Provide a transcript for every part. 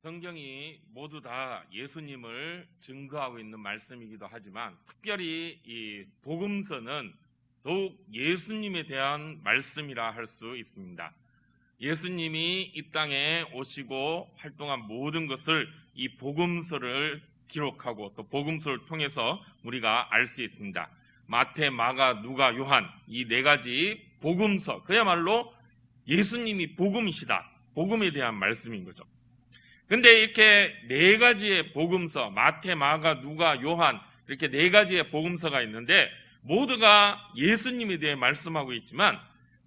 성경이 모두 다 예수님을 증거하고 있는 말씀이기도 하지만 특별히 이 복음서는 더욱 예수님에 대한 말씀이라 할 수 있습니다. 예수님이 이 땅에 오시고 활동한 모든 것을 이 복음서를 기록하고 또 복음서를 통해서 우리가 알 수 있습니다. 마태, 마가, 누가, 요한 이 네 가지 복음서, 그야말로 예수님이 복음이시다. 복음에 대한 말씀인 거죠. 근데 이렇게 네 가지의 복음서, 마태, 마가, 누가, 요한 이렇게 네 가지의 복음서가 있는데 모두가 예수님에 대해 말씀하고 있지만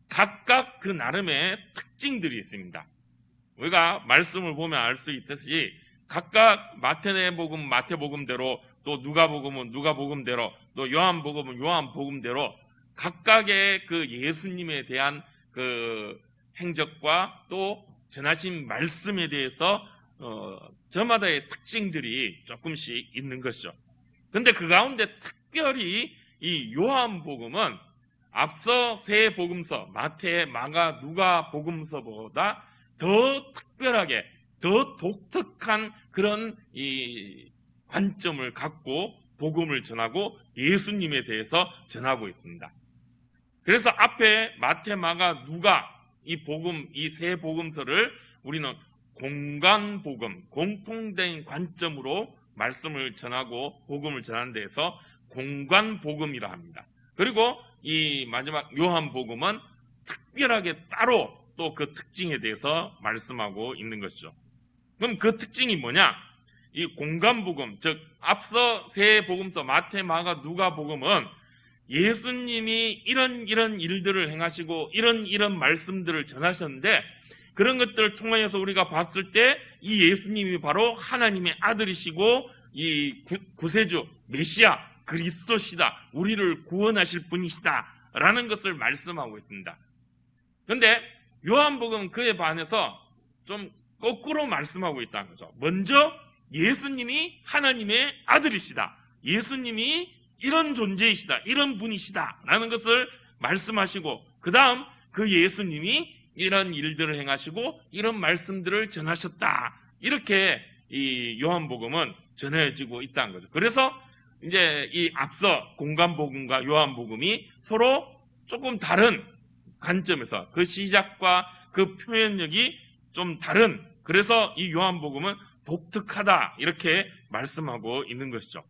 각각 그 나름의 특징들이 있습니다. 우리가 말씀을 보면 알 수 있듯이 각각 마태복음 마태복음대로, 또 누가복음은 누가복음대로, 또 요한복음은 요한복음대로 각각의 그 예수님에 대한 그 행적과 또 전하신 말씀에 대해서 저마다의 특징들이 조금씩 있는 것이죠. 근데 그 가운데 특별히 이 요한복음은 앞서 세 복음서 마태, 마가, 누가 복음서보다 더 특별하게, 더 독특한 그런 이 관점을 갖고 복음을 전하고 예수님에 대해서 전하고 있습니다. 그래서 앞에 마태, 마가, 누가 이 복음, 이 세 복음서를 우리는 공간복음, 공통된 관점으로 말씀을 전하고 복음을 전하는 데에서 공간복음이라 합니다. 그리고 이 마지막 요한복음은 특별하게 따로 또 그 특징에 대해서 말씀하고 있는 것이죠. 그럼 그 특징이 뭐냐? 이 공간복음, 즉 앞서 세 복음서 마태, 마가, 누가 복음은 예수님이 이런 일들을 행하시고 이런 말씀들을 전하셨는데 그런 것들을 통해서 우리가 봤을 때 이 예수님이 바로 하나님의 아들이시고 이 구세주 메시아 그리스도시다, 우리를 구원하실 분이시다 라는 것을 말씀하고 있습니다. 그런데 요한복음은 그에 반해서 좀 거꾸로 말씀하고 있다는 거죠. 먼저 예수님이 하나님의 아들이시다, 예수님이 이런 존재이시다, 이런 분이시다 라는 것을 말씀하시고 그 다음 그 예수님이 이런 일들을 행하시고 이런 말씀들을 전하셨다, 이렇게 이 요한복음은 전해지고 있다는 거죠. 그래서 이제 이 앞서 공간복음과 요한복음이 서로 조금 다른 관점에서 그 시작과 그 표현력이 좀 다른, 그래서 이 요한복음은 독특하다 이렇게 말씀하고 있는 것이죠.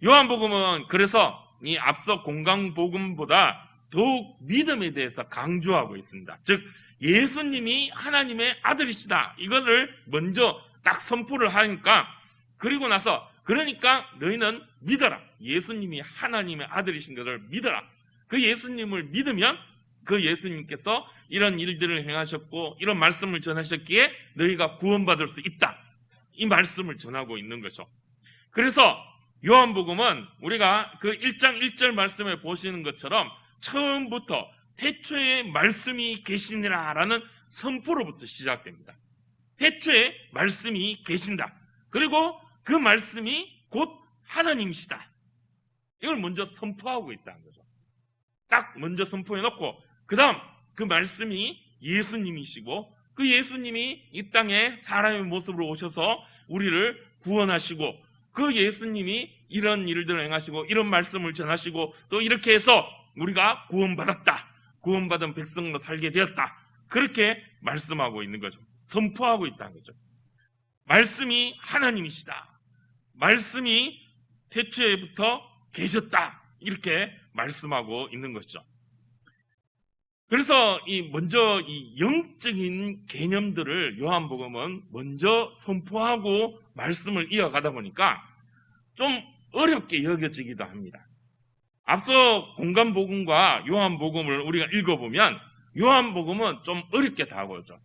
요한복음은 그래서 이 앞서 공간복음보다 더욱 믿음에 대해서 강조하고 있습니다. 즉 예수님이 하나님의 아들이시다, 이거를 먼저 딱 선포를 하니까, 그리고 나서 그러니까 너희는 믿어라, 예수님이 하나님의 아들이신 것을 믿어라. 그 예수님을 믿으면 그 예수님께서 이런 일들을 행하셨고 이런 말씀을 전하셨기에 너희가 구원받을 수 있다, 이 말씀을 전하고 있는 거죠. 그래서 요한복음은 우리가 그 1장 1절 말씀에 보시는 것처럼 처음부터 태초에 말씀이 계시니라 라는 선포로부터 시작됩니다. 태초에 말씀이 계신다, 그리고 그 말씀이 곧 하나님이시다, 이걸 먼저 선포하고 있다는 거죠. 딱 먼저 선포해놓고 그 다음 그 말씀이 예수님이시고 그 예수님이 이 땅에 사람의 모습으로 오셔서 우리를 구원하시고 그 예수님이 이런 일들을 행하시고 이런 말씀을 전하시고 또 이렇게 해서 우리가 구원받았다, 구원받은 백성으로 살게 되었다, 그렇게 말씀하고 있는 거죠. 선포하고 있다는 거죠. 말씀이 하나님이시다, 말씀이 태초에부터 계셨다, 이렇게 말씀하고 있는 것이죠. 그래서 먼저 이 영적인 개념들을 요한복음은 먼저 선포하고 말씀을 이어가다 보니까 좀 어렵게 여겨지기도 합니다. 앞서 공간복음과 요한복음을 우리가 읽어보면 요한복음은 좀 어렵게 다가오죠.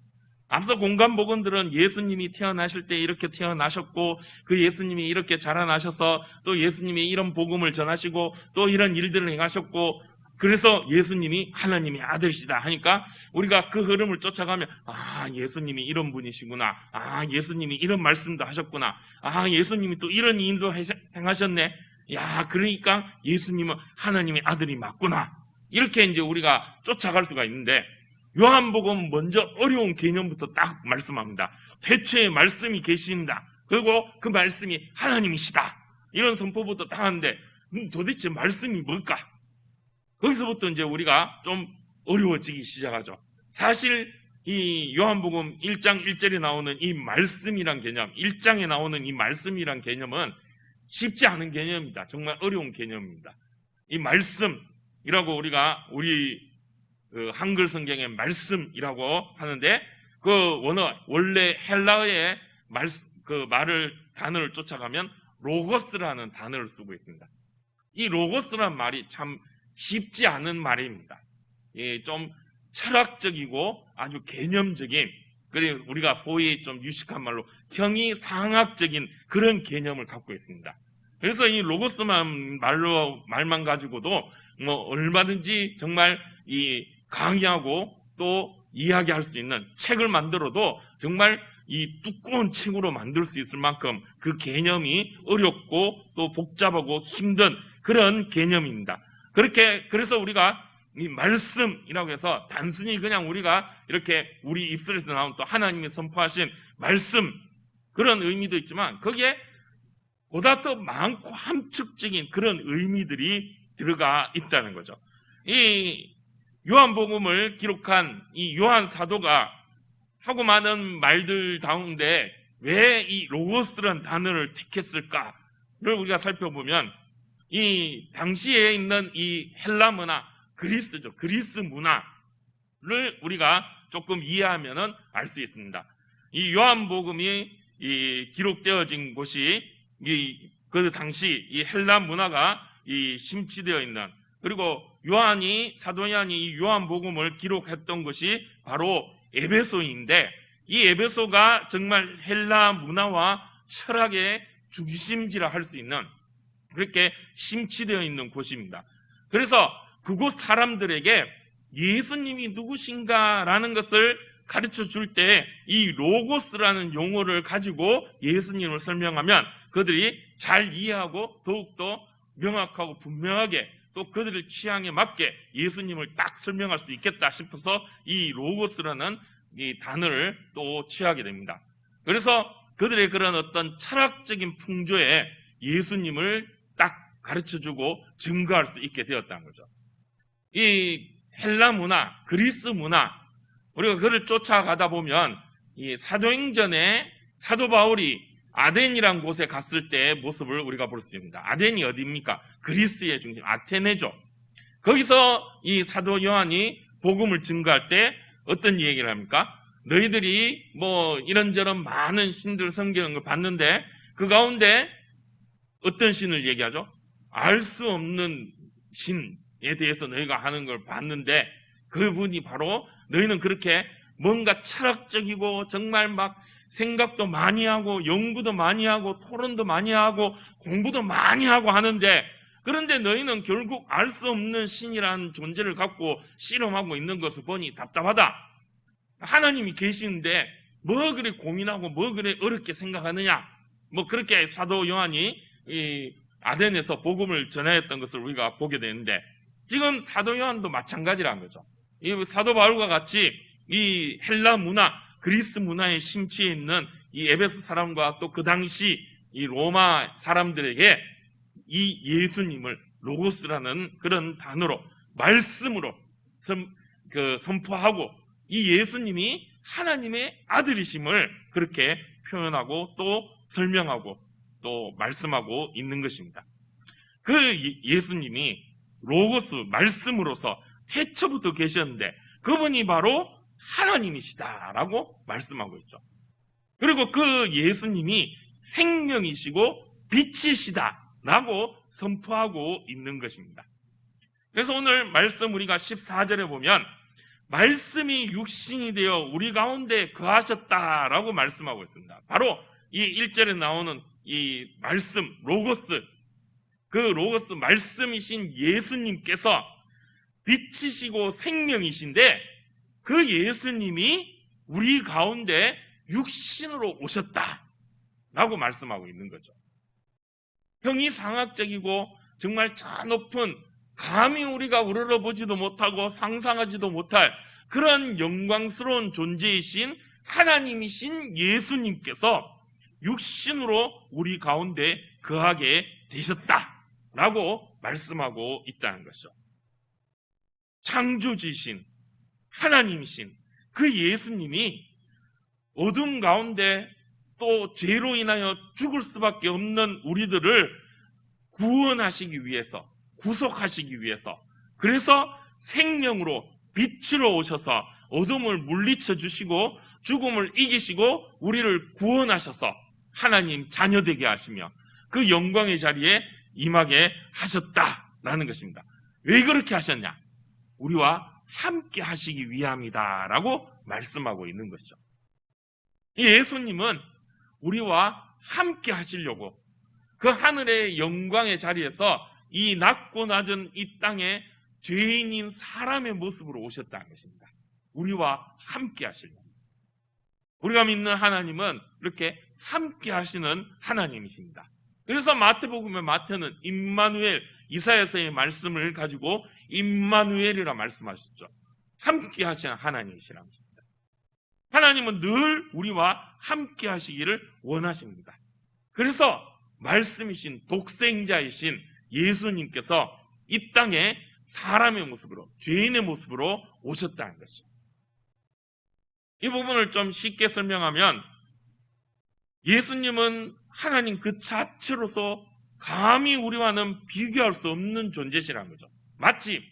앞서 공간복음들은 예수님이 태어나실 때 이렇게 태어나셨고 그 예수님이 이렇게 자라나셔서 또 예수님이 이런 복음을 전하시고 또 이런 일들을 행하셨고 그래서 예수님이 하나님의 아들이시다 하니까 우리가 그 흐름을 쫓아가면 예수님이 이런 분이시구나, 예수님이 이런 말씀도 하셨구나, 예수님이 또 이런 일도 행하셨네, 그러니까 예수님은 하나님의 아들이 맞구나, 이렇게 이제 우리가 쫓아갈 수가 있는데 요한복음은 먼저 어려운 개념부터 딱 말씀합니다. 태초에 말씀이 계신다. 그리고 그 말씀이 하나님이시다. 이런 선포부터 다 하는데 도대체 말씀이 뭘까? 거기서부터 이제 우리가 좀 어려워지기 시작하죠. 사실 이 요한복음 1장 1절에 나오는 이 말씀이란 개념, 1장에 나오는 이 말씀이란 개념은 쉽지 않은 개념입니다. 정말 어려운 개념입니다. 이 말씀이라고 우리가 우리 한글 성경의 말씀이라고 하는데 그 원래 헬라어의 단어를 쫓아가면 로고스라는 단어를 쓰고 있습니다. 이 로고스라는 말이 참 쉽지 않은 말입니다. 좀 철학적이고 아주 개념적인, 그리고 우리가 소위 좀 유식한 말로 형이상학적인 그런 개념을 갖고 있습니다. 그래서 이 로고스만 말만 가지고도 뭐 얼마든지 정말 이 강의하고 또 이야기할 수 있는 책을 만들어도 정말 이 두꺼운 책으로 만들 수 있을 만큼 그 개념이 어렵고 또 복잡하고 힘든 그런 개념입니다. 그래서 우리가 이 말씀이라고 해서 단순히 그냥 우리가 이렇게 우리 입술에서 나온 또 하나님이 선포하신 말씀, 그런 의미도 있지만 거기에 보다 더 많고 함축적인 그런 의미들이 들어가 있다는 거죠. 이 요한복음을 기록한 이 요한 사도가 하고 많은 말들 가운데 왜 이 로고스라는 단어를 택했을까를 우리가 살펴보면 이 당시에 있는 이 헬라 문화, 그리스죠. 그리스 문화를 우리가 조금 이해하면 알 수 있습니다. 이 요한복음이 기록되어진 곳이 그 당시 이 헬라 문화가 심취되어 있는, 그리고 사도 요한이 이 요한복음을 기록했던 것이 바로 에베소인데, 이 에베소가 정말 헬라 문화와 철학의 중심지라 할 수 있는 그렇게 심취되어 있는 곳입니다. 그래서 그곳 사람들에게 예수님이 누구신가라는 것을 가르쳐 줄 때 이 로고스라는 용어를 가지고 예수님을 설명하면 그들이 잘 이해하고 더욱더 명확하고 분명하게 또 그들의 취향에 맞게 예수님을 딱 설명할 수 있겠다 싶어서 이 로고스라는 이 단어를 또 취하게 됩니다. 그래서 그들의 그런 어떤 철학적인 풍조에 예수님을 딱 가르쳐주고 증거할 수 있게 되었다는 거죠. 이 헬라 문화, 그리스 문화, 우리가 그를 쫓아가다 보면 이 사도행전에 사도 바울이 아덴이라는 곳에 갔을 때의 모습을 우리가 볼 수 있습니다. 아덴이 어디입니까? 그리스의 중심, 아테네죠. 거기서 이 사도 요한이 복음을 증거할 때 어떤 얘기를 합니까? 너희들이 뭐 이런저런 많은 신들 성경을 봤는데 그 가운데 어떤 신을 얘기하죠? 알 수 없는 신에 대해서 너희가 하는 걸 봤는데 그분이 바로 너희는 그렇게 뭔가 철학적이고 정말 막 생각도 많이 하고 연구도 많이 하고 토론도 많이 하고 공부도 많이 하고 하는데, 그런데 너희는 결국 알 수 없는 신이라는 존재를 갖고 씨름하고 있는 것을 보니 답답하다. 하나님이 계시는데 뭐 그리 고민하고 뭐 그리 어렵게 생각하느냐. 뭐 그렇게 사도 요한이 이 아덴에서 복음을 전하였던 것을 우리가 보게 되는데, 지금 사도 요한도 마찬가지라는 거죠. 이 사도 바울과 같이 이 헬라 문화, 그리스 문화에 심취해 있는 이 에베소 사람과 또 그 당시 이 로마 사람들에게 이 예수님을 로고스라는 그런 단어로 말씀으로 선포하고 이 예수님이 하나님의 아들이심을 그렇게 표현하고 또 설명하고 또 말씀하고 있는 것입니다. 그 예수님이 로고스, 말씀으로서 태초부터 계셨는데 그분이 바로 하나님이시다라고 말씀하고 있죠. 그리고 그 예수님이 생명이시고 빛이시다라고 선포하고 있는 것입니다. 그래서 오늘 말씀 우리가 14절에 보면 말씀이 육신이 되어 우리 가운데 거하셨다라고 말씀하고 있습니다. 바로 이 1절에 나오는 이 말씀, 로고스, 그 로고스 말씀이신 예수님께서 빛이시고 생명이신데 그 예수님이 우리 가운데 육신으로 오셨다라고 말씀하고 있는 거죠. 형이상학적이고 정말 저 높은, 감히 우리가 우러러보지도 못하고 상상하지도 못할 그런 영광스러운 존재이신 하나님이신 예수님께서 육신으로 우리 가운데 거하게 되셨다라고 말씀하고 있다는 것이죠. 창조주이신 하나님이신 그 예수님이 어둠 가운데 또 죄로 인하여 죽을 수밖에 없는 우리들을 구원하시기 위해서, 구속하시기 위해서, 그래서 생명으로 빛으로 오셔서 어둠을 물리쳐 주시고 죽음을 이기시고 우리를 구원하셔서 하나님 자녀되게 하시며 그 영광의 자리에 임하게 하셨다라는 것입니다. 왜 그렇게 하셨냐? 우리와 함께 하시기 위함이다라고 말씀하고 있는 것이죠. 예수님은 우리와 함께 하시려고 그 하늘의 영광의 자리에서 이 낮고 낮은 이 땅에 죄인인 사람의 모습으로 오셨다는 것입니다. 우리와 함께 하시려고. 우리가 믿는 하나님은 이렇게 함께 하시는 하나님이십니다. 그래서 마태복음에 마태는 임마누엘, 이사야서의 말씀을 가지고 임마누엘이라 말씀하셨죠. 함께 하시는 하나님이시라는 것입니다. 하나님은 늘 우리와 함께 하시기를 원하십니다. 그래서 말씀이신 독생자이신 예수님께서 이 땅에 사람의 모습으로, 죄인의 모습으로 오셨다는 것이죠. 이 부분을 좀 쉽게 설명하면 예수님은 하나님 그 자체로서 감히 우리와는 비교할 수 없는 존재시라는 거죠. 마치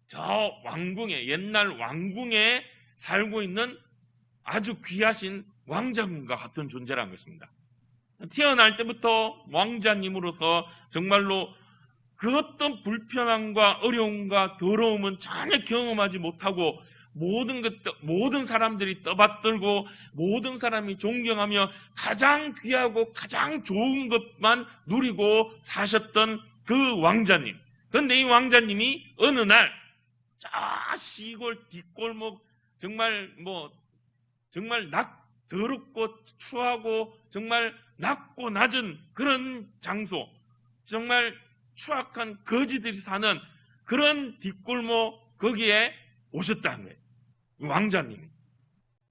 저 왕궁에, 옛날 왕궁에 살고 있는 아주 귀하신 왕자님과 같은 존재라는 것입니다. 태어날 때부터 왕자님으로서 정말로 그 어떤 불편함과 어려움과 더러움은 전혀 경험하지 못하고 모든 사람들이 떠받들고 모든 사람이 존경하며 가장 귀하고 가장 좋은 것만 누리고 사셨던 그 왕자님. 그런데 이 왕자님이 어느 날 저 시골 뒷골목 정말 더럽고 추하고 정말 낮고 낮은 그런 장소, 정말 추악한 거지들이 사는 그런 뒷골목 거기에 오셨다는 거예요. 왕자님이.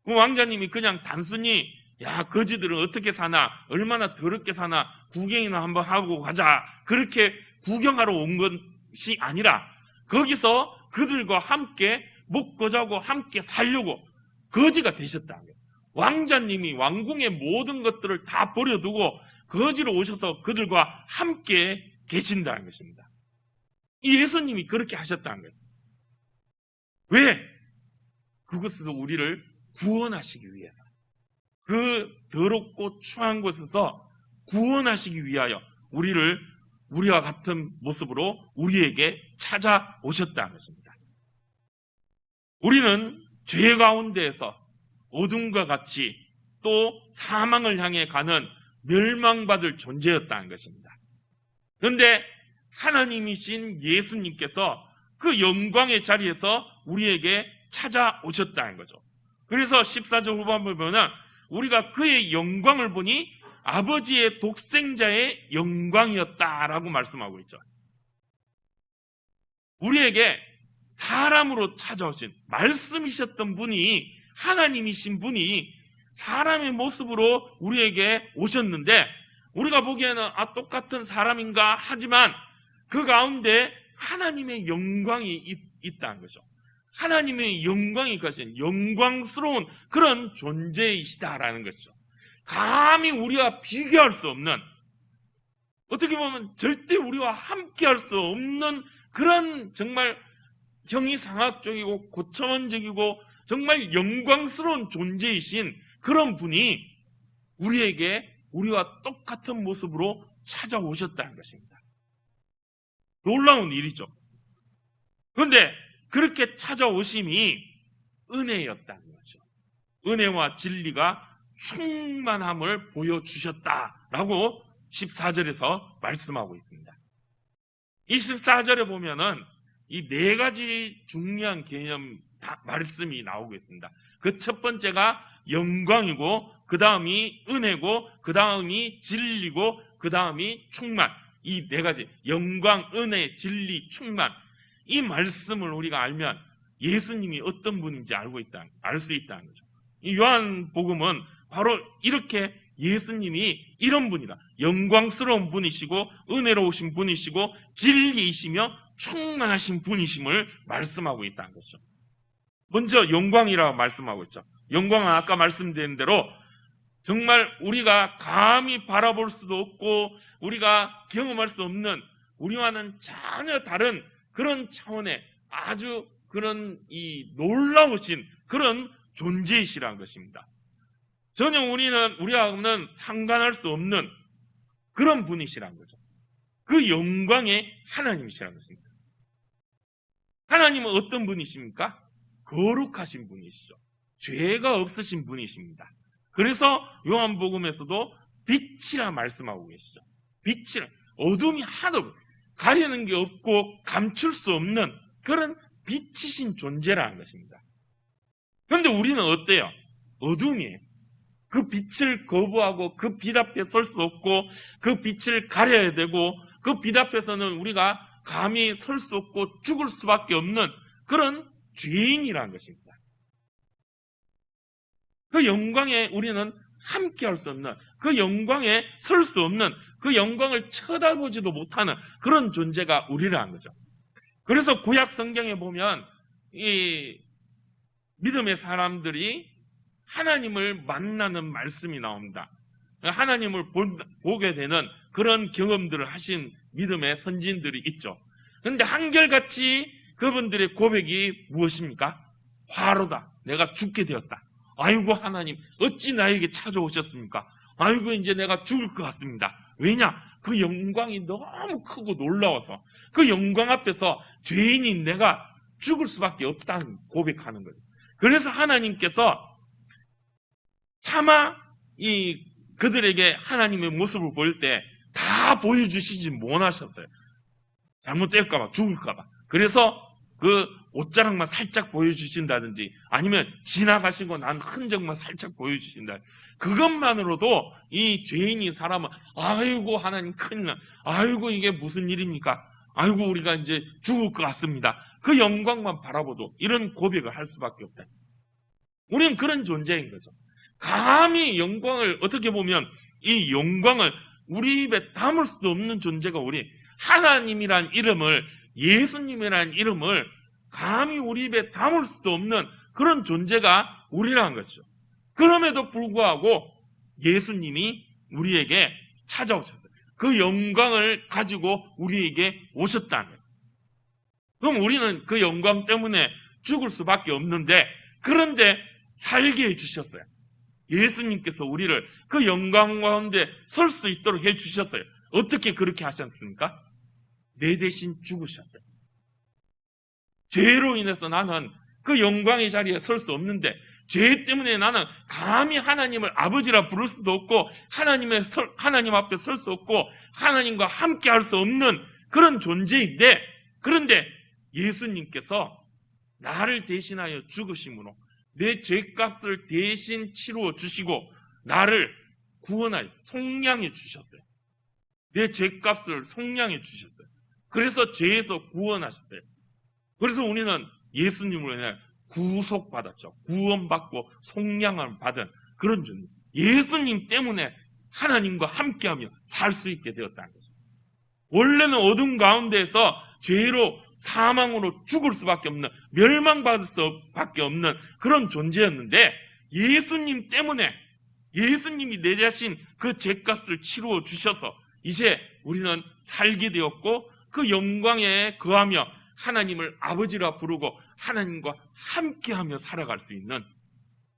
그 왕자님이 그냥 단순히 야 거지들은 어떻게 사나, 얼마나 더럽게 사나 구경이나 한번 하고 가자, 그렇게 구경하러 온 것이 아니라 거기서 그들과 함께 먹고 자고 함께 살려고 거지가 되셨다는 거예요. 왕자님이 왕궁의 모든 것들을 다 버려두고 거지로 오셔서 그들과 함께 계신다는 것입니다. 이 예수님이 그렇게 하셨다는 거예요. 왜? 그곳에서 우리를 구원하시기 위해서, 그 더럽고 추한 곳에서 구원하시기 위하여 우리와 같은 모습으로 우리에게 찾아오셨다는 것입니다. 우리는 죄 가운데에서 어둠과 같이 또 사망을 향해 가는 멸망받을 존재였다는 것입니다. 그런데 하나님이신 예수님께서 그 영광의 자리에서 우리에게 찾아오셨다는 거죠. 그래서 14절 후반부에 보면 우리가 그의 영광을 보니 아버지의 독생자의 영광이었다라고 말씀하고 있죠. 우리에게 사람으로 찾아오신 말씀이셨던 분이, 하나님이신 분이 사람의 모습으로 우리에게 오셨는데 우리가 보기에는 똑같은 사람인가 하지만 그 가운데 하나님의 영광이 있다는 거죠. 하나님의 영광이 가신 영광스러운 그런 존재이시다라는 거죠. 감히 우리와 비교할 수 없는, 어떻게 보면 절대 우리와 함께할 수 없는 그런 정말 형이상학적이고 고차원적이고 정말 영광스러운 존재이신 그런 분이 우리와 똑같은 모습으로 찾아오셨다는 것입니다. 놀라운 일이죠. 그런데 그렇게 찾아오심이 은혜였다는 거죠. 은혜와 진리가 충만함을 보여주셨다라고 14절에서 말씀하고 있습니다. 이 14절에 보면은 이 네 가지 중요한 개념 말씀이 나오고 있습니다. 그 첫 번째가 영광이고, 그 다음이 은혜고, 그 다음이 진리고, 그 다음이 충만. 이 네 가지, 영광, 은혜, 진리, 충만. 이 말씀을 우리가 알면 예수님이 어떤 분인지 알 수 있다는 거죠. 이 요한복음은 바로 이렇게 예수님이 이런 분이다. 영광스러운 분이시고 은혜로우신 분이시고 진리이시며 충만하신 분이심을 말씀하고 있다는 거죠. 먼저 영광이라고 말씀하고 있죠. 영광은 아까 말씀드린 대로 정말 우리가 감히 바라볼 수도 없고 우리가 경험할 수 없는 우리와는 전혀 다른 그런 차원의 아주 그런 이 놀라우신 그런 존재이시라는 것입니다. 전혀 우리하고는 상관할 수 없는 그런 분이시라는 거죠. 그 영광의 하나님이시라는 것입니다. 하나님은 어떤 분이십니까? 거룩하신 분이시죠. 죄가 없으신 분이십니다. 그래서 요한복음에서도 빛이라 말씀하고 계시죠. 빛이라, 어둠이 하나도 가리는 게 없고 감출 수 없는 그런 빛이신 존재라는 것입니다. 그런데 우리는 어때요? 어둠이에요. 그 빛을 거부하고 그 빛 앞에 설 수 없고 그 빛을 가려야 되고 그 빛 앞에서는 우리가 감히 설 수 없고 죽을 수밖에 없는 그런 죄인이라는 것입니다. 그 영광에 우리는 함께 할 수 없는, 그 영광에 설 수 없는, 그 영광을 쳐다보지도 못하는 그런 존재가 우리라는 거죠. 그래서 구약 성경에 보면 이 믿음의 사람들이 하나님을 만나는 말씀이 나옵니다. 하나님을 보게 되는 그런 경험들을 하신 믿음의 선진들이 있죠. 그런데 한결같이 그분들의 고백이 무엇입니까? 화로다. 내가 죽게 되었다. 아이고 하나님 어찌 나에게 찾아오셨습니까? 아이고 이제 내가 죽을 것 같습니다. 왜냐? 그 영광이 너무 크고 놀라워서 그 영광 앞에서 죄인인 내가 죽을 수밖에 없다는 고백하는 거예요. 그래서 하나님께서 차마 그들에게 하나님의 모습을 보일 때 다 보여주시지 못하셨어요. 잘못될까봐, 죽을까봐. 그래서 그 옷자락만 살짝 보여주신다든지 아니면 지나가시고 난 흔적만 살짝 보여주신다. 그것만으로도 이 죄인인 사람은 아이고 하나님 큰일 나. 아이고 이게 무슨 일입니까? 아이고 우리가 이제 죽을 것 같습니다. 그 영광만 바라보도 이런 고백을 할 수밖에 없다. 우리는 그런 존재인 거죠. 감히 영광을 어떻게 보면 이 영광을 우리 입에 담을 수도 없는 존재가 우리 하나님이란 이름을 예수님이란 이름을 감히 우리 입에 담을 수도 없는 그런 존재가 우리라는 거죠. 그럼에도 불구하고 예수님이 우리에게 찾아오셨어요. 그 영광을 가지고 우리에게 오셨다는 거예요. 그럼 우리는 그 영광 때문에 죽을 수밖에 없는데 그런데 살게 해주셨어요. 예수님께서 우리를 그 영광 가운데 설 수 있도록 해주셨어요. 어떻게 그렇게 하셨습니까? 내 대신 죽으셨어요. 죄로 인해서 나는 그 영광의 자리에 설 수 없는데 죄 때문에 나는 감히 하나님을 아버지라 부를 수도 없고 하나님 앞에 설 수 없고 하나님과 함께 할 수 없는 그런 존재인데 그런데 예수님께서 나를 대신하여 죽으심으로 내 죄값을 대신 치루어 주시고 나를 구원하여 속량해 주셨어요. 내 죄값을 속량해 주셨어요. 그래서 죄에서 구원하셨어요. 그래서 우리는 예수님으로 인해 구속받았죠. 구원받고 속량을 받은 그런 존재. 예수님 때문에 하나님과 함께하며 살 수 있게 되었다는 거죠. 원래는 어둠 가운데에서 죄로 사망으로 죽을 수밖에 없는 멸망받을 수밖에 없는 그런 존재였는데 예수님 때문에 예수님이 내 자신 그 죄값을 치루어 주셔서 이제 우리는 살게 되었고 그 영광에 거하며 하나님을 아버지라 부르고 하나님과 함께하며 살아갈 수 있는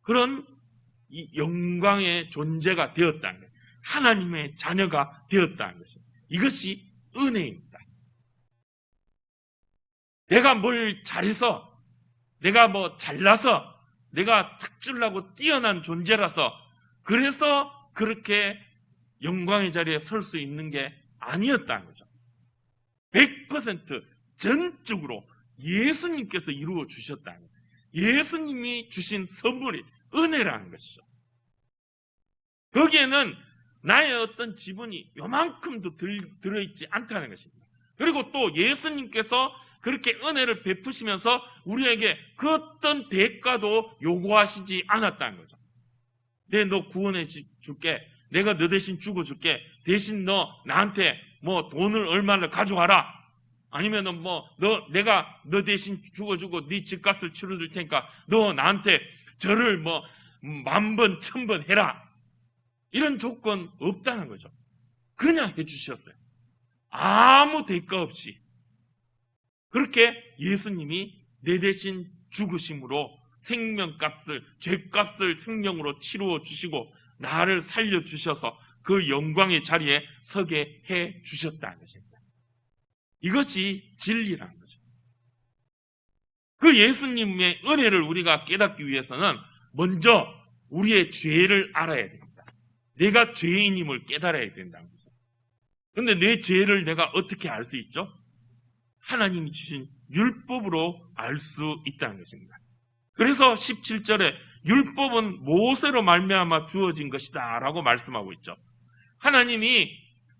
그런 이 영광의 존재가 되었다는 거예요. 하나님의 자녀가 되었다는 것입니다. 이것이 은혜입니다. 내가 뭘 잘해서 내가 뭐 잘나서 내가 특출나고 뛰어난 존재라서 그래서 그렇게 영광의 자리에 설 수 있는 게 아니었다는 거죠. 100% 전적으로 예수님께서 이루어 주셨다는 거예요. 예수님이 주신 선물이 은혜라는 것이죠. 거기에는 나의 어떤 지분이 요만큼도 들어있지 않다는 것입니다. 그리고 또 예수님께서 그렇게 은혜를 베푸시면서 우리에게 그 어떤 대가도 요구하시지 않았다는 거죠. 너 구원해 줄게. 내가 너 대신 죽어줄게. 대신 너 나한테 뭐 돈을 얼마를 가져와라. 아니면은 내가 너 대신 죽어주고 네 집값을 치러줄 테니까 너 나한테 절을 10,000번, 1,000번 해라. 이런 조건 없다는 거죠. 그냥 해주셨어요. 아무 대가 없이. 그렇게 예수님이 내 대신 죽으심으로 생명값을, 죄값을 생명으로 치루어 주시고 나를 살려주셔서 그 영광의 자리에 서게 해 주셨다는 것입니다. 이것이 진리라는 거죠. 그 예수님의 은혜를 우리가 깨닫기 위해서는 먼저 우리의 죄를 알아야 됩니다. 내가 죄인임을 깨달아야 된다는 거죠. 그런데 내 죄를 내가 어떻게 알 수 있죠? 하나님이 주신 율법으로 알 수 있다는 것입니다. 그래서 17절에 율법은 모세로 말미암아 주어진 것이다 라고 말씀하고 있죠. 하나님이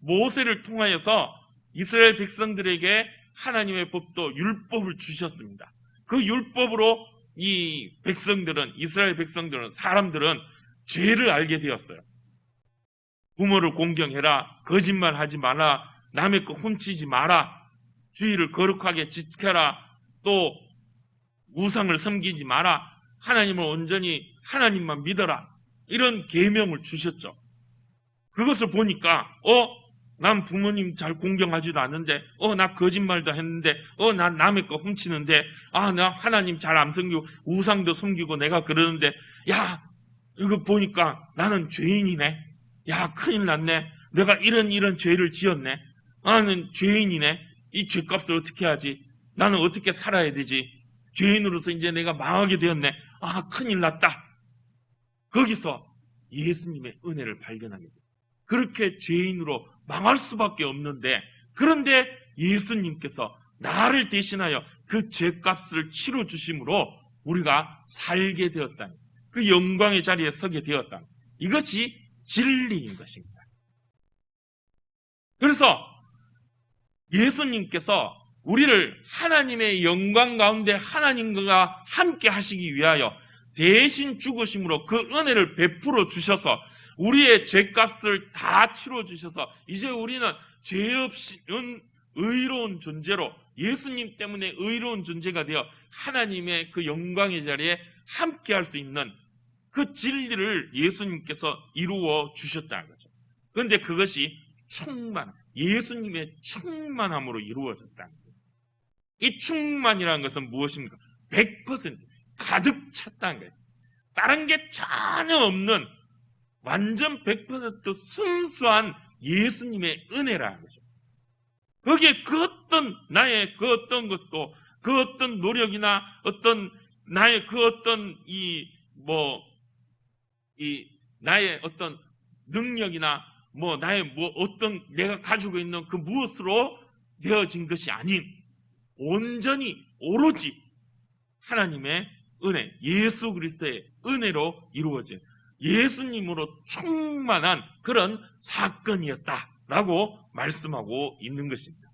모세를 통하여서 이스라엘 백성들에게 하나님의 법도 율법을 주셨습니다. 그 율법으로 이 백성들은, 이스라엘 백성들은, 사람들은 죄를 알게 되었어요. 부모를 공경해라, 거짓말하지 마라, 남의 거 훔치지 마라, 주의를 거룩하게 지켜라, 또 우상을 섬기지 마라, 하나님을 온전히 하나님만 믿어라, 이런 계명을 주셨죠. 그것을 보니까 난 부모님 잘 공경하지도 않는데, 나 거짓말도 했는데, 난 남의 거 훔치는데, 나 하나님 잘 안 섬기고 우상도 섬기고 내가 그러는데, 야, 이거 보니까 나는 죄인이네. 야, 큰일 났네. 내가 이런 죄를 지었네. 나는 죄인이네. 이 죄값을 어떻게 하지? 나는 어떻게 살아야 되지? 죄인으로서 이제 내가 망하게 되었네. 큰일 났다. 거기서 예수님의 은혜를 발견하게 돼요. 그렇게 죄인으로 망할 수밖에 없는데, 그런데 예수님께서 나를 대신하여 그 죄값을 치러주심으로 우리가 살게 되었다는, 그 영광의 자리에 서게 되었다는, 이것이 진리인 것입니다. 그래서 예수님께서 우리를 하나님의 영광 가운데 하나님과 함께 하시기 위하여 대신 죽으심으로 그 은혜를 베풀어 주셔서 우리의 죄값을 다 치러주셔서 이제 우리는 죄 없이 의로운 존재로, 예수님 때문에 의로운 존재가 되어 하나님의 그 영광의 자리에 함께 할 수 있는 그 진리를 예수님께서 이루어 주셨다는 거죠. 그런데 그것이 예수님의 충만함으로 이루어졌다는 거예요. 이 충만이라는 것은 무엇입니까? 100% 가득 찼다는 거예요. 다른 게 전혀 없는 완전 100% 순수한 예수님의 은혜라는 거죠. 거기에 그 어떤 나의 그 어떤 것도, 그 어떤 노력이나 어떤 나의 그 어떤 나의 어떤 능력이나 나의 어떤 내가 가지고 있는 그 무엇으로 되어진 것이 아닌 온전히 오로지 하나님의 은혜, 예수 그리스도의 은혜로 이루어진 예수님으로 충만한 그런 사건이었다라고 말씀하고 있는 것입니다.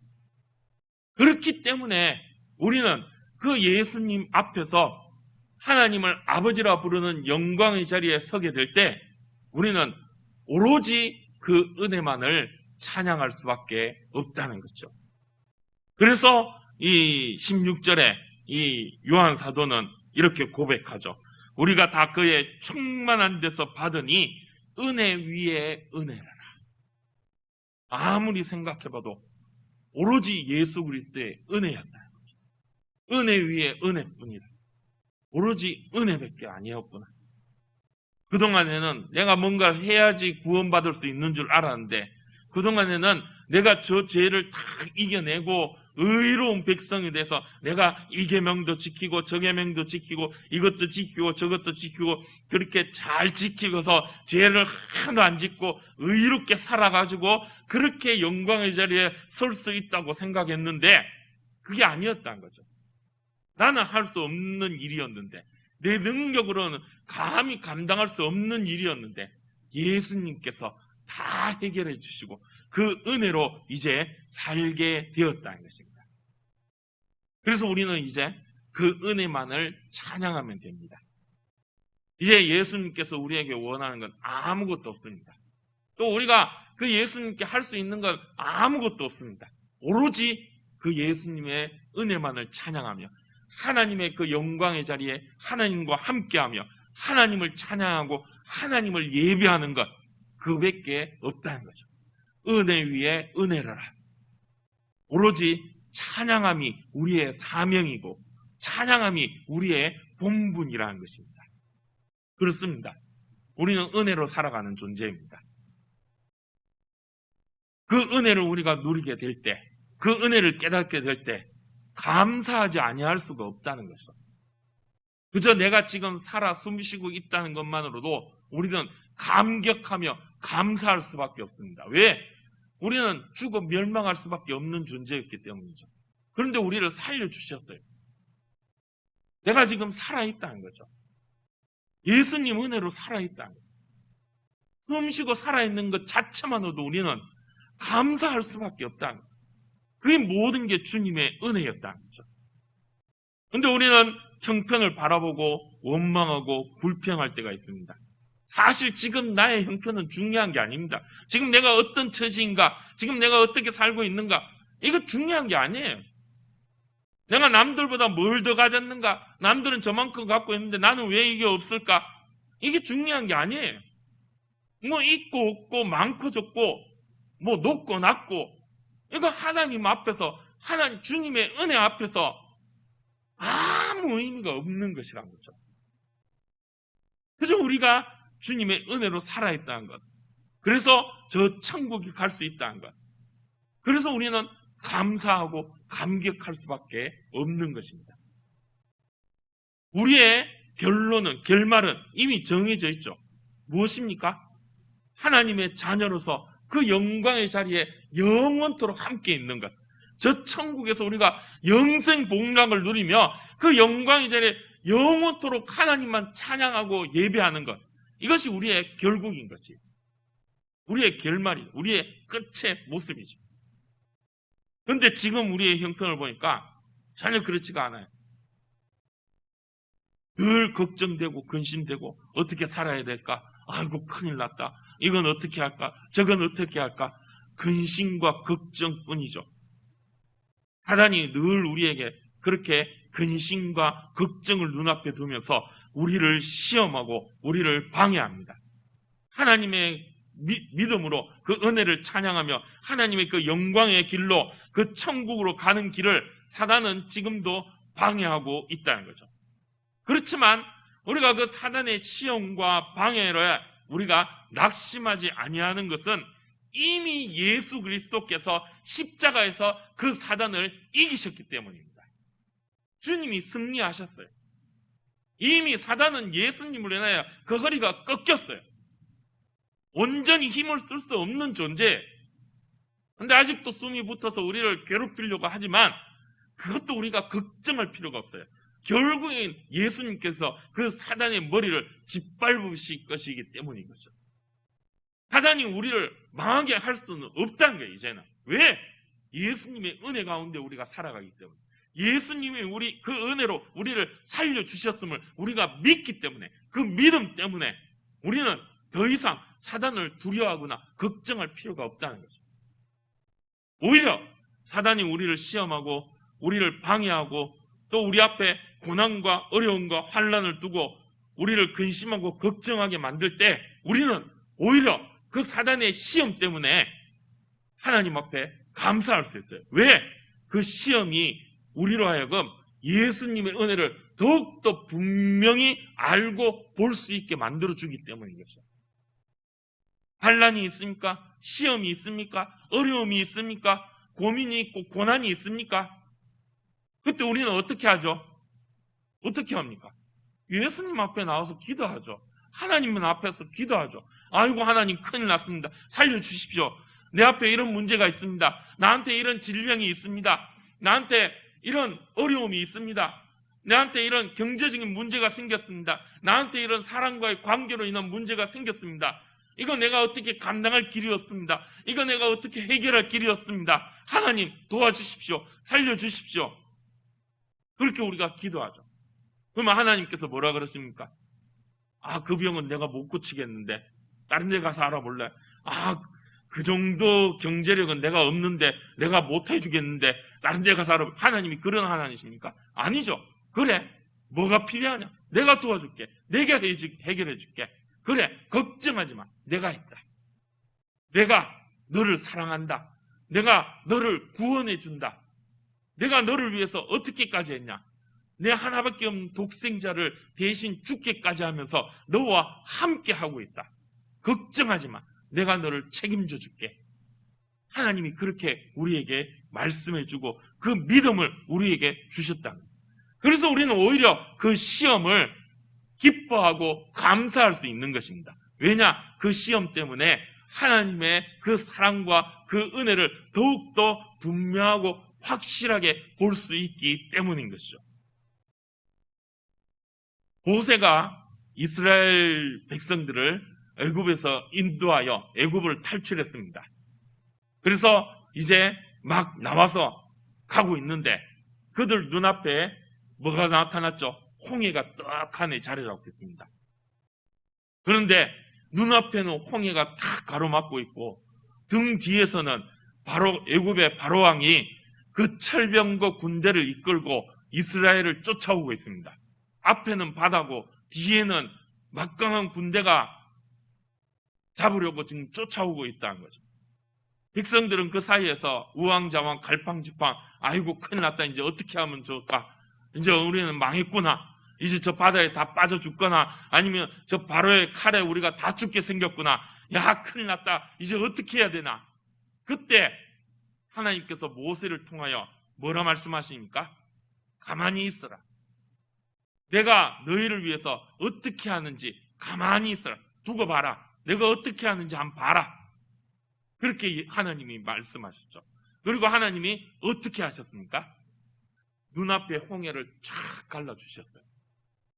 그렇기 때문에 우리는 그 예수님 앞에서 하나님을 아버지라 부르는 영광의 자리에 서게 될 때 우리는 오로지 그 은혜만을 찬양할 수밖에 없다는 거죠. 그래서 이 16절에 이 요한 사도는 이렇게 고백하죠. 우리가 다 그의 충만한 데서 받으니 은혜 위에 은혜라. 아무리 생각해봐도 오로지 예수 그리스도의 은혜였다. 은혜 위에 은혜뿐이다. 오로지 은혜밖에 아니었구나. 그동안에는 내가 뭔가를 해야지 구원받을 수 있는 줄 알았는데, 그동안에는 내가 저 죄를 다 이겨내고 의로운 백성이 돼서 내가 이 계명도 지키고 저 계명도 지키고 이것도 지키고 저것도 지키고 그렇게 잘 지키고서 죄를 하나도 안 짓고 의롭게 살아가지고 그렇게 영광의 자리에 설 수 있다고 생각했는데 그게 아니었다는 거죠. 나는 할 수 없는 일이었는데, 내 능력으로는 감히 감당할 수 없는 일이었는데 예수님께서 다 해결해 주시고 그 은혜로 이제 살게 되었다는 것입니다. 그래서 우리는 이제 그 은혜만을 찬양하면 됩니다. 이제 예수님께서 우리에게 원하는 건 아무것도 없습니다. 또 우리가 그 예수님께 할 수 있는 건 아무것도 없습니다. 오로지 그 예수님의 은혜만을 찬양하며 하나님의 그 영광의 자리에 하나님과 함께하며 하나님을 찬양하고 하나님을 예배하는 것, 그밖에 없다는 거죠. 은혜 위에 은혜라. 오로지 찬양함이 우리의 사명이고 찬양함이 우리의 본분이라는 것입니다. 그렇습니다. 우리는 은혜로 살아가는 존재입니다. 그 은혜를 우리가 누리게 될 때, 그 은혜를 깨닫게 될 때 감사하지 아니할 수가 없다는 것이죠. 그저 내가 지금 살아 숨쉬고 있다는 것만으로도 우리는 감격하며 감사할 수밖에 없습니다. 왜? 우리는 죽어 멸망할 수밖에 없는 존재였기 때문이죠. 그런데 우리를 살려주셨어요. 내가 지금 살아있다는 거죠. 예수님 은혜로 살아있다는 거죠. 숨쉬고 살아있는 것 자체만으로도 우리는 감사할 수밖에 없다는 거죠. 그게 모든 게 주님의 은혜였다는 거죠. 그런데 우리는 형편을 바라보고 원망하고 불평할 때가 있습니다. 사실 지금 나의 형편은 중요한 게 아닙니다. 지금 내가 어떤 처지인가, 지금 내가 어떻게 살고 있는가, 이거 중요한 게 아니에요. 내가 남들보다 뭘 더 가졌는가, 남들은 저만큼 갖고 있는데 나는 왜 이게 없을까, 이게 중요한 게 아니에요. 뭐 있고 없고 많고 적고 뭐 높고 낮고, 이거 하나님 앞에서, 하나님 주님의 은혜 앞에서 아무 의미가 없는 것이란 거죠. 그래서 우리가 주님의 은혜로 살아있다는 것, 그래서 저 천국에 갈 수 있다는 것, 그래서 우리는 감사하고 감격할 수밖에 없는 것입니다. 우리의 결말은 이미 정해져 있죠. 무엇입니까? 하나님의 자녀로서 그 영광의 자리에 영원토록 함께 있는 것, 저 천국에서 우리가 영생 복락을 누리며 그 영광의 자리에 영원토록 하나님만 찬양하고 예배하는 것, 이것이 우리의 결국인 것이에요. 우리의 결말이, 우리의 끝의 모습이죠. 그런데 지금 우리의 형편을 보니까 전혀 그렇지가 않아요. 늘 걱정되고 근심되고 어떻게 살아야 될까? 아이고 큰일 났다. 이건 어떻게 할까? 저건 어떻게 할까? 근심과 걱정뿐이죠. 사단이 늘 우리에게 그렇게 근심과 걱정을 눈앞에 두면서 우리를 시험하고 우리를 방해합니다. 하나님의 믿음으로 그 은혜를 찬양하며 하나님의 그 영광의 길로 그 천국으로 가는 길을 사단은 지금도 방해하고 있다는 거죠. 그렇지만 우리가 그 사단의 시험과 방해를 우리가 낙심하지 아니하는 것은 이미 예수 그리스도께서 십자가에서 그 사단을 이기셨기 때문입니다. 주님이 승리하셨어요. 이미 사단은 예수님을 인하여 그 허리가 꺾였어요. 온전히 힘을 쓸 수 없는 존재. 그런데 아직도 숨이 붙어서 우리를 괴롭히려고 하지만 그것도 우리가 걱정할 필요가 없어요. 결국엔 예수님께서 그 사단의 머리를 짓밟으실 것이기 때문인 거죠. 사단이 우리를 망하게 할 수는 없다는 거예요. 이제는. 왜? 예수님의 은혜 가운데 우리가 살아가기 때문에, 예수님이 그 은혜로 우리를 살려주셨음을 우리가 믿기 때문에, 그 믿음 때문에 우리는 더 이상 사단을 두려워하거나 걱정할 필요가 없다는 거죠. 오히려 사단이 우리를 시험하고 우리를 방해하고 또 우리 앞에 고난과 어려움과 환난을 두고 우리를 근심하고 걱정하게 만들 때 우리는 오히려 그 사단의 시험 때문에 하나님 앞에 감사할 수 있어요. 왜? 그 시험이 우리로 하여금 예수님의 은혜를 더욱더 분명히 알고 볼 수 있게 만들어주기 때문인 거죠. 환난이 있습니까? 시험이 있습니까? 어려움이 있습니까? 고민이 있고 고난이 있습니까? 그때 우리는 어떻게 하죠? 어떻게 합니까? 예수님 앞에 나와서 기도하죠. 하나님 앞에서 기도하죠. 아이고 하나님 큰일 났습니다. 살려주십시오. 내 앞에 이런 문제가 있습니다. 나한테 이런 질병이 있습니다. 나한테 이런 어려움이 있습니다. 나한테 이런 경제적인 문제가 생겼습니다. 나한테 이런 사람과의 관계로 인한 문제가 생겼습니다. 이거 내가 어떻게 감당할 길이 없습니다. 이거 내가 어떻게 해결할 길이 없습니다. 하나님 도와주십시오. 살려주십시오. 그렇게 우리가 기도하죠. 그러면 하나님께서 뭐라 그러십니까? 그 병은 내가 못 고치겠는데 다른 데 가서 알아볼래? 그 정도 경제력은 내가 없는데 내가 못 해주겠는데 다른 데 가서 알아볼래? 하나님이 그런 하나님이십니까? 아니죠. 그래, 뭐가 필요하냐? 내가 도와줄게. 내가 해결해 줄게. 그래, 걱정하지 마. 내가 했다. 내가 너를 사랑한다. 내가 너를 구원해 준다. 내가 너를 위해서 어떻게까지 했냐? 내 하나밖에 없는 독생자를 대신 죽게까지 하면서 너와 함께 하고 있다. 걱정하지 마. 내가 너를 책임져 줄게. 하나님이 그렇게 우리에게 말씀해 주고 그 믿음을 우리에게 주셨다. 그래서 우리는 오히려 그 시험을 기뻐하고 감사할 수 있는 것입니다. 왜냐? 그 시험 때문에 하나님의 그 사랑과 그 은혜를 더욱더 분명하고 확실하게 볼 수 있기 때문인 것이죠. 모세가 이스라엘 백성들을 애굽에서 인도하여 애굽을 탈출했습니다. 그래서 이제 막 나와서 가고 있는데 그들 눈앞에 뭐가 나타났죠? 홍해가 떡하니 자리 잡고 있습니다. 그런데 눈앞에는 홍해가 탁 가로막고 있고 등 뒤에서는 바로 애굽의 바로왕이 그 철병거 군대를 이끌고 이스라엘을 쫓아오고 있습니다. 앞에는 바다고 뒤에는 막강한 군대가 잡으려고 지금 쫓아오고 있다는 거죠. 백성들은 그 사이에서 우왕좌왕 갈팡질팡, 아이고 큰일 났다, 이제 어떻게 하면 좋을까, 이제 우리는 망했구나, 이제 저 바다에 다 빠져 죽거나 아니면 저 바로의 칼에 우리가 다 죽게 생겼구나, 야 큰일 났다, 이제 어떻게 해야 되나. 그때 하나님께서 모세를 통하여 뭐라 말씀하십니까? 가만히 있어라. 내가 너희를 위해서 어떻게 하는지 가만히 있어라. 두고 봐라. 내가 어떻게 하는지 한번 봐라. 그렇게 하나님이 말씀하셨죠. 그리고 하나님이 어떻게 하셨습니까? 눈앞에 홍해를 쫙 갈라주셨어요.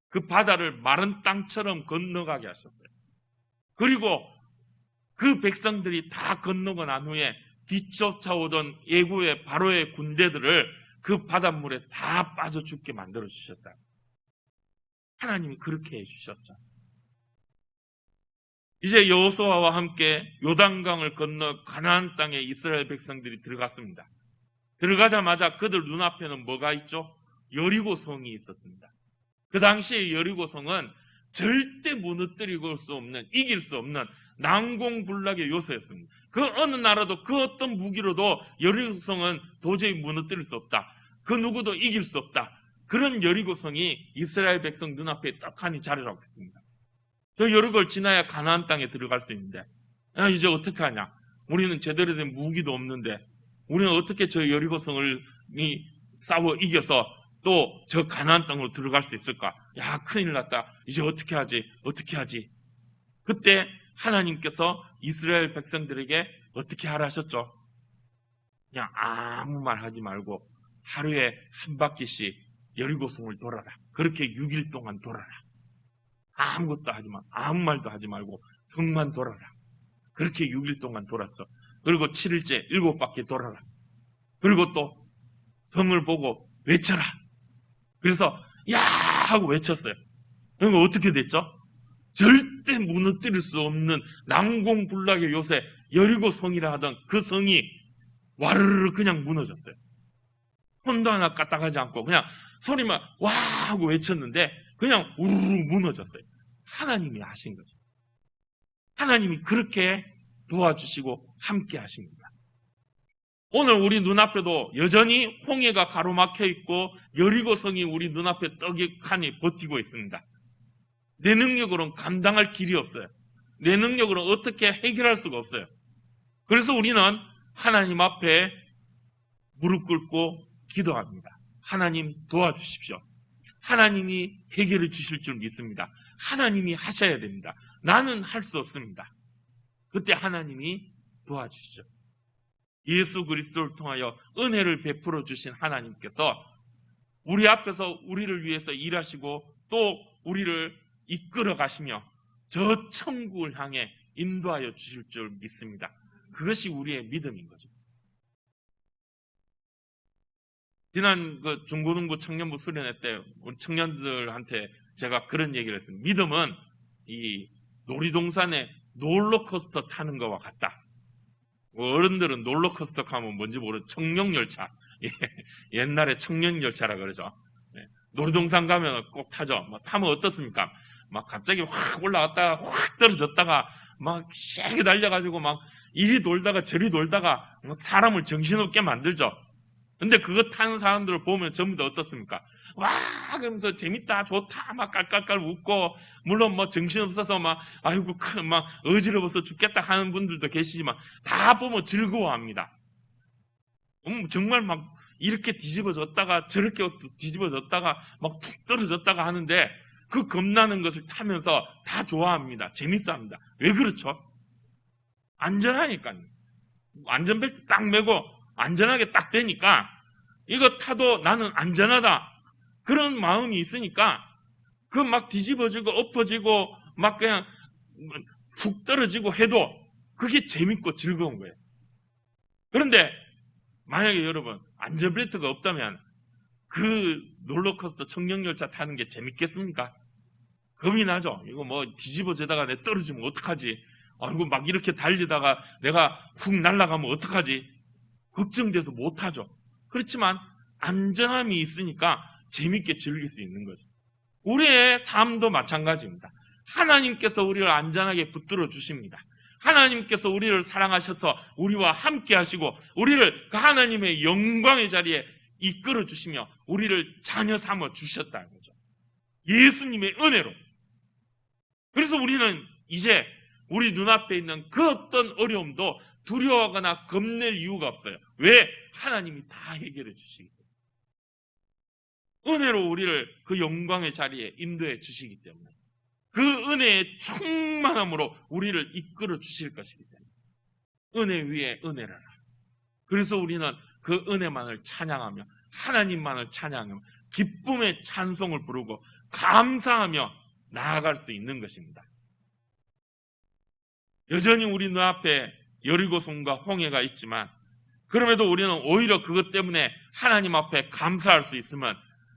그 바다를 마른 땅처럼 건너가게 하셨어요. 그리고 그 백성들이 다 건너고 난 후에 뒤쫓아오던 애굽의 바로의 군대들을 그 바닷물에 다 빠져 죽게 만들어 주셨다. 하나님이 그렇게 해주셨죠. 이제 여호수아와 함께 요단강을 건너 가나안 땅에 이스라엘 백성들이 들어갔습니다. 들어가자마자 그들 눈앞에는 뭐가 있죠? 여리고성이 있었습니다. 그 당시에 여리고성은 절대 무너뜨릴 수 없는, 이길 수 없는 난공불락의 요새였습니다. 그 어느 나라도 그 어떤 무기로도 여리고성은 도저히 무너뜨릴 수 없다. 그 누구도 이길 수 없다. 그런 여리고성이 이스라엘 백성 눈앞에 떡하니 자리를 하고 있습니다. 저 여리고를 지나야 가나안 땅에 들어갈 수 있는데 이제 어떻게 하냐? 우리는 제대로 된 무기도 없는데 우리는 어떻게 저 여리고성을 싸워 이겨서 또 저 가나안 땅으로 들어갈 수 있을까? 야, 큰일 났다. 이제 어떻게 하지? 어떻게 하지? 그때 하나님께서 이스라엘 백성들에게 어떻게 하라 하셨죠? 그냥 아무 말 하지 말고 하루에 한 바퀴씩 여리고성을 돌아라. 그렇게 6일 동안 돌아라. 아무것도 하지 마. 아무 말도 하지 말고 성만 돌아라. 그렇게 6일 동안 돌았어. 그리고 7일째 7바퀴 돌아라. 그리고 또 성을 보고 외쳐라. 그래서 야 하고 외쳤어요. 그러니까 어떻게 됐죠? 절대 무너뜨릴 수 없는 난공불락의 요새 여리고성이라 하던 그 성이 와르르 그냥 무너졌어요. 손도 하나 까딱하지 않고 그냥 소리만 와 하고 외쳤는데 그냥 우르르 무너졌어요. 하나님이 하신 거죠. 하나님이 그렇게 도와주시고 함께 하십니다. 오늘 우리 눈앞에도 여전히 홍해가 가로막혀 있고 여리고성이 우리 눈앞에 떡하니 버티고 있습니다. 내 능력으로는 감당할 길이 없어요. 내 능력으로 어떻게 해결할 수가 없어요. 그래서 우리는 하나님 앞에 무릎 꿇고 기도합니다. 하나님 도와주십시오. 하나님이 해결해 주실 줄 믿습니다. 하나님이 하셔야 됩니다. 나는 할 수 없습니다. 그때 하나님이 도와주시죠. 예수 그리스도를 통하여 은혜를 베풀어 주신 하나님께서 우리 앞에서 우리를 위해서 일하시고 또 우리를 이끌어 가시며 저 천국을 향해 인도하여 주실 줄 믿습니다. 그것이 우리의 믿음인 거죠. 지난 그 중고등부 청년부 수련회 때 우리 청년들한테 제가 그런 얘기를 했습니다. 믿음은 이 놀이동산에 롤러코스터 타는 거와 같다. 어른들은 롤러코스터 하면 뭔지 모르는 청룡열차. 옛날에 청룡열차라 그러죠. 놀이동산 가면 꼭 타죠. 타면 어떻습니까? 막 갑자기 확 올라갔다가 확 떨어졌다가 막 세게 달려가지고 막 이리 돌다가 저리 돌다가 막 사람을 정신없게 만들죠. 근데 그거 타는 사람들을 보면 전부 다 어떻습니까? 와 그러면서 재밌다 좋다 막 깔깔깔 웃고, 물론 뭐 정신없어서 막 아이고 막 어지러워서 죽겠다 하는 분들도 계시지만 다 보면 즐거워합니다. 정말 막 이렇게 뒤집어졌다가 저렇게 뒤집어졌다가 막 툭 떨어졌다가 하는데 그 겁나는 것을 타면서 다 좋아합니다. 재밌어합니다. 왜 그렇죠? 안전하니까요. 안전벨트 딱 매고 안전하게 딱 되니까 이거 타도 나는 안전하다 그런 마음이 있으니까 그 막 뒤집어지고 엎어지고 막 그냥 훅 떨어지고 해도 그게 재밌고 즐거운 거예요. 그런데 만약에 여러분 안전벨트가 없다면 그 롤러코스터 청룡열차 타는 게 재밌겠습니까? 겁이 나죠. 이거 뭐 뒤집어지다가 내 떨어지면 어떡하지? 아이고 막 이렇게 달리다가 내가 훅 날아가면 어떡하지? 걱정돼서 못하죠. 그렇지만 안전함이 있으니까 재밌게 즐길 수 있는 거죠. 우리의 삶도 마찬가지입니다. 하나님께서 우리를 안전하게 붙들어 주십니다. 하나님께서 우리를 사랑하셔서 우리와 함께 하시고 우리를 그 하나님의 영광의 자리에 이끌어 주시며 우리를 자녀 삼아 주셨다는 거죠. 예수님의 은혜로. 그래서 우리는 이제 우리 눈앞에 있는 그 어떤 어려움도 두려워하거나 겁낼 이유가 없어요. 왜? 하나님이 다 해결해 주시기 때문에. 은혜로 우리를 그 영광의 자리에 인도해 주시기 때문에, 그 은혜의 충만함으로 우리를 이끌어 주실 것이기 때문에 은혜 위에 은혜를 하라. 그래서 우리는 그 은혜만을 찬양하며 하나님만을 찬양하며 기쁨의 찬송을 부르고 감사하며 나아갈 수 있는 것입니다. 여전히 우리 눈앞에 여리고성과 홍해가 있지만 그럼에도 우리는 오히려 그것 때문에 하나님 앞에 감사할 수 있으면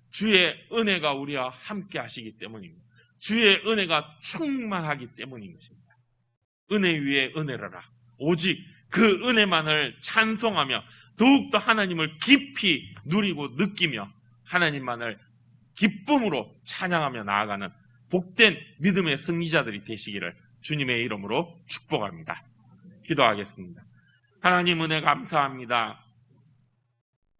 주의 은혜가 우리와 함께 하시기 때문입니다. 주의 은혜가 충만하기 때문인 것입니다. 은혜 위에 은혜라라. 오직 그 은혜만을 찬송하며 더욱더 하나님을 깊이 누리고 느끼며 하나님만을 기쁨으로 찬양하며 나아가는 복된 믿음의 승리자들이 되시기를 주님의 이름으로 축복합니다. 기도하겠습니다. 하나님 은혜 감사합니다.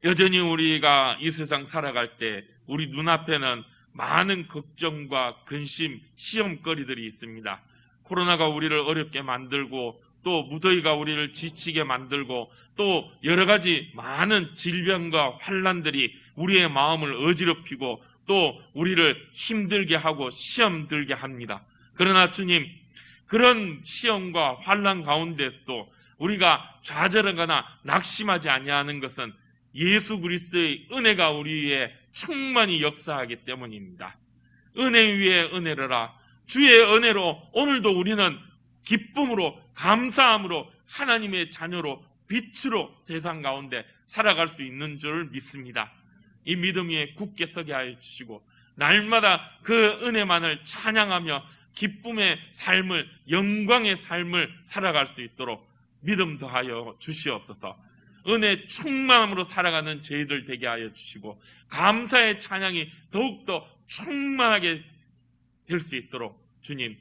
여전히 우리가 이 세상 살아갈 때 우리 눈앞에는 많은 걱정과 근심, 시험거리들이 있습니다. 코로나가 우리를 어렵게 만들고 또 무더위가 우리를 지치게 만들고 또 여러 가지 많은 질병과 환난들이 우리의 마음을 어지럽히고 또 우리를 힘들게 하고 시험 들게 합니다. 그러나 주님, 그런 시험과 환난 가운데서도 우리가 좌절하거나 낙심하지 아니하는 것은 예수 그리스도의 은혜가 우리 위에 충만히 역사하기 때문입니다. 은혜 위에 은혜로라. 주의 은혜로 오늘도 우리는 기쁨으로 감사함으로 하나님의 자녀로 빛으로 세상 가운데 살아갈 수 있는 줄 믿습니다. 이 믿음 위에 굳게 서게 하여 주시고 날마다 그 은혜만을 찬양하며 기쁨의 삶을, 영광의 삶을 살아갈 수 있도록 믿음 더하여 주시옵소서. 은혜 충만함으로 살아가는 저희들 되게 하여 주시고 감사의 찬양이 더욱더 충만하게 될 수 있도록 주님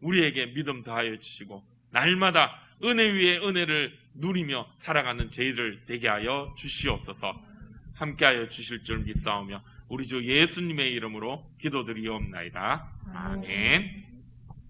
우리에게 믿음 더하여 주시고 날마다 은혜 위에 은혜를 누리며 살아가는 저희들 되게 하여 주시옵소서. 함께하여 주실 줄 믿사오며 우리 주 예수님의 이름으로 기도드리옵나이다. 아멘.